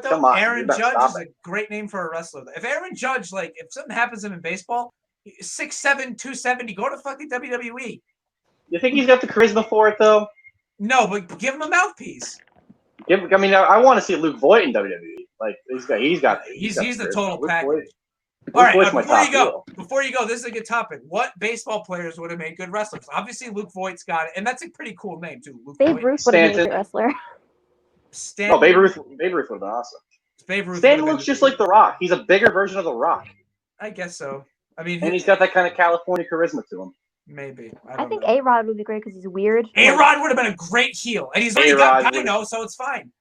Come on, Aaron Judge is a great name for a wrestler. If Aaron Judge, like, if something happens to him in baseball, 6'7", 270, go to fucking WWE. You think he's got the charisma for it, though? No, but give him a mouthpiece. I mean, I want to see Luke Voigt in WWE. Like, he's got the total Luke package. Voigt. All right, Before you go, this is a good topic. What baseball players would have made good wrestlers? Obviously, Luke Voigt's got it, and that's a pretty cool name too. Luke Babe Ruth would have made a good wrestler. Babe Ruth would have been awesome. Stanton looks just like The Rock. He's a bigger version of The Rock. I guess so. I mean, and he's got that kind of California charisma to him. Maybe. I think A-Rod would be great because he's weird. A-Rod would have been a great heel, and he's already got Dino, so it's fine.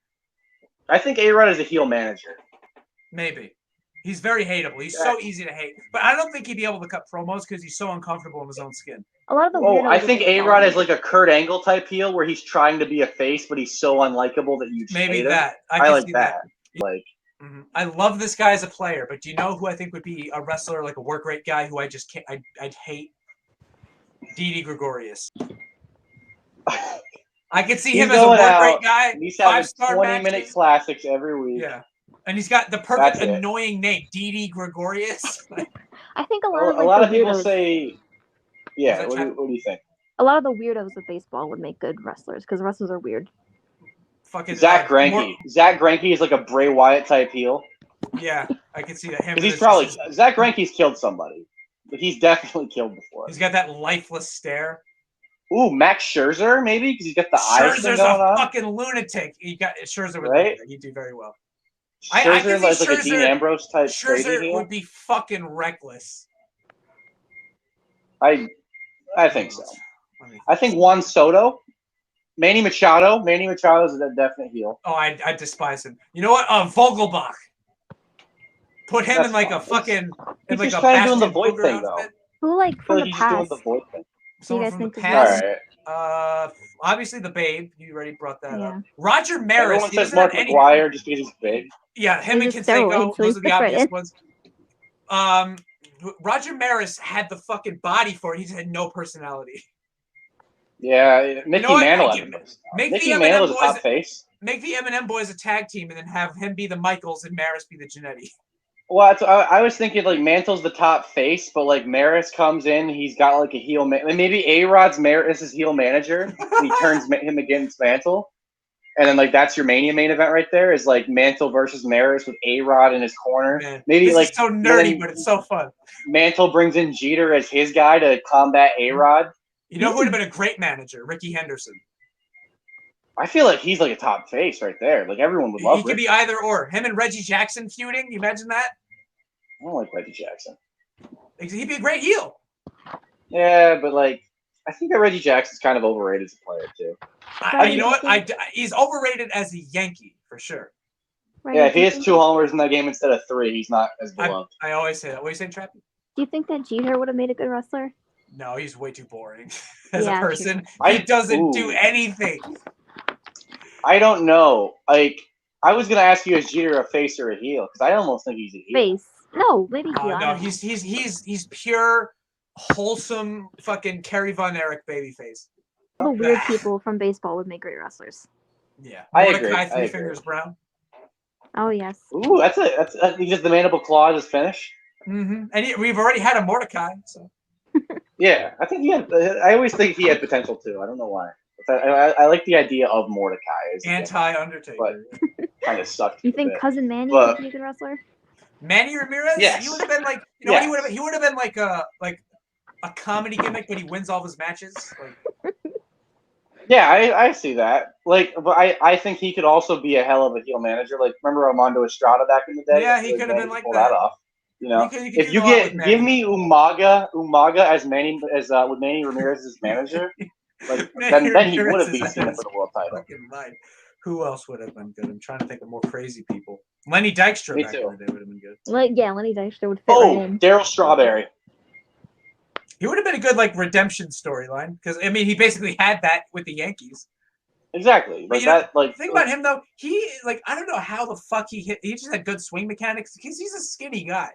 I think A-Rod is a heel manager. Maybe. He's very hateable. He's so easy to hate. But I don't think he'd be able to cut promos because he's so uncomfortable in his own skin. A lot of the I think A-Rod is like a Kurt Angle type heel where he's trying to be a face, but he's so unlikable that you maybe hate that. him. I like that. Like, I love this guy as a player, but do you know who I think would be a wrestler, like a work rate guy who I just can't? I'd hate. Didi Gregorius. I could see him as a work rate guy. He's having 20-minute classics every week. Yeah. And he's got the perfect annoying name, Didi Gregorius. I think a lot of people say, yeah. What do you think? A lot of the weirdos of baseball would make good wrestlers because wrestlers are weird. Fucking Zach Greinke. Zach Greinke is like a Bray Wyatt type heel. Yeah, I can see that. Zach Greinke's killed somebody. But he's definitely killed before. He's got that lifeless stare. Ooh, Max Scherzer maybe because he's got the eyes going on. Scherzer's a fucking lunatic. He got Scherzer with right. He'd do very well. Scherzer is like a Dean Ambrose type. Scherzer would be fucking reckless. I think so. I think Juan Soto, Manny Machado. Manny Machado is a definite heel. Oh, I despise him. You know what? Vogelbach. Put him in like a fucking. He's just kind of doing the Voight thing though. Who from the past? Doing the Voight thing. Someone from the past. Obviously the Babe. You already brought that up. Roger Maris. Everyone says Mark McGwire just because he's big. Yeah, him and Canseco. Those are the obvious ones. Roger Maris had the fucking body for it. He just had no personality. Yeah, Mickey Mantle. Mickey Mantle is a top face. Make the M&M boys a tag team and then have him be the Michaels and Maris be the Jannetty. Well, I was thinking like Mantle's the top face, but like Maris comes in, he's got like a heel. Maybe A-Rod's Maris' heel manager. And he turns him against Mantle, and then like that's your Mania main event right there. Is like Mantle versus Maris with A-Rod in his corner. Man, maybe this like is so nerdy, but it's so fun. Mantle brings in Jeter as his guy to combat A-Rod. You know who would have been a great manager? Ricky Henderson. I feel like he's like a top face right there. Like everyone would love him. He could be either or. Him and Reggie Jackson feuding. You imagine that? I don't like Reggie Jackson. He'd be a great heel. Yeah, but like I think that Reggie Jackson's kind of overrated as a player too. You know what? He's overrated as a Yankee for sure. Right, yeah, if he has 2 homers in that game instead of 3, he's not as beloved. I always say that. What are you saying, Trappy? Do you think that Jeter would have made a good wrestler? No, he's way too boring as a person. True. He doesn't do anything. I don't know. Like, I was gonna ask you, is Jeter a face or a heel? Because I almost think he's a heel. Face. No, maybe heel. No, he's pure, wholesome, fucking Kerry Von Erich babyface. All the weird people from baseball would make great wrestlers. Yeah, I agree. Three Fingers Brown. Oh yes. Ooh, that's just the Mandible Claw just finish. Mm-hmm. And we've already had a Mordecai. So. Yeah, I think he had. I always think he had potential too. I don't know why. I like the idea of Mordecai. Anti-Undertaker. But kind of sucked. You think Cousin Manny would be a good wrestler? Manny Ramirez? Yes. He would have been like, you know, he would have been like a comedy gimmick, but he wins all of his matches. Like. Yeah, I see that. Like, but I think he could also be a hell of a heel manager. Like, remember Armando Estrada back in the day? Yeah, he could have been like that off. You know, if you give me Umaga as Manny with Manny Ramirez as manager, like then he would have beat Cena for the world title. Who else would have been good? I'm trying to think of more crazy people. Lenny Dykstra back in the day would have been good. Lenny Dykstra would fit right in. Darryl Strawberry. He would have been a good redemption storyline because I mean he basically had that with the Yankees. Exactly, but the thing about him though, he I don't know how the fuck he hit. He just had good swing mechanics because he's a skinny guy.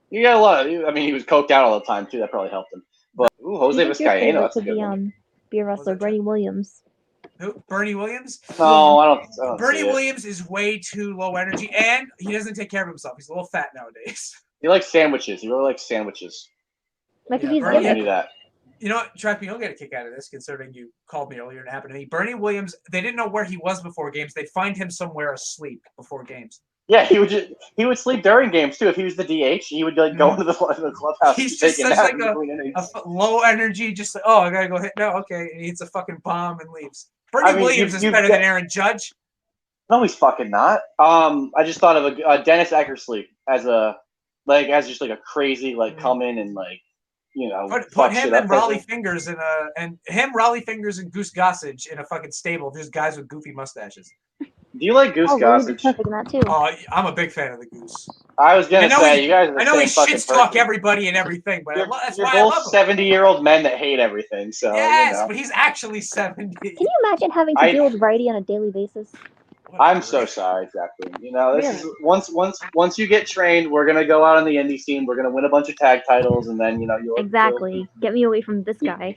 You got a lot of. I mean, he was coked out all the time too. That probably helped him. But Jose Vizcaíno, that's a good one. Be a wrestler, Brady Williams. Who? Bernie Williams? No, I don't Bernie see it. Williams is way too low energy, and he doesn't take care of himself. He's a little fat nowadays. He likes sandwiches. He really likes sandwiches. Like Yeah, if he's Bernie- I'll give you gimmick. that. You know what, Trappy, you'll get a kick out of this, considering you called me earlier and it happened to me. Bernie Williams, they didn't know where he was before games. They'd find him somewhere asleep before games. Yeah, he would sleep during games too. If he was the DH, he would like go into the clubhouse. He's and just take a such nap like between innings. low energy, just like, oh, I gotta go hit. No, okay. And he hits a fucking bomb and leaves. Bernie I mean, Williams is better than Aaron Judge. No, he's fucking not. I just thought of a Dennis Eckersley as just like a crazy come in and like Put him shit and up Raleigh Fingers in Raleigh Fingers and Goose Gossage in a fucking stable. There's guys with goofy mustaches. Do you like Goose Williams is Gossage? perfect in that too. Oh, I'm a big fan of the Goose. I was gonna say you guys are the I know he same shits fucking talk person. everybody and everything, but that's You're why I both love him. 70-year-old men that hate everything. So Yes, but he's actually 70. Can you imagine having to deal with righty on a daily basis? I'm so sorry, Jacqueline. This is once you get trained, we're gonna go out on the indie scene. We're gonna win a bunch of tag titles, and then you'll Exactly. Get me away from this guy.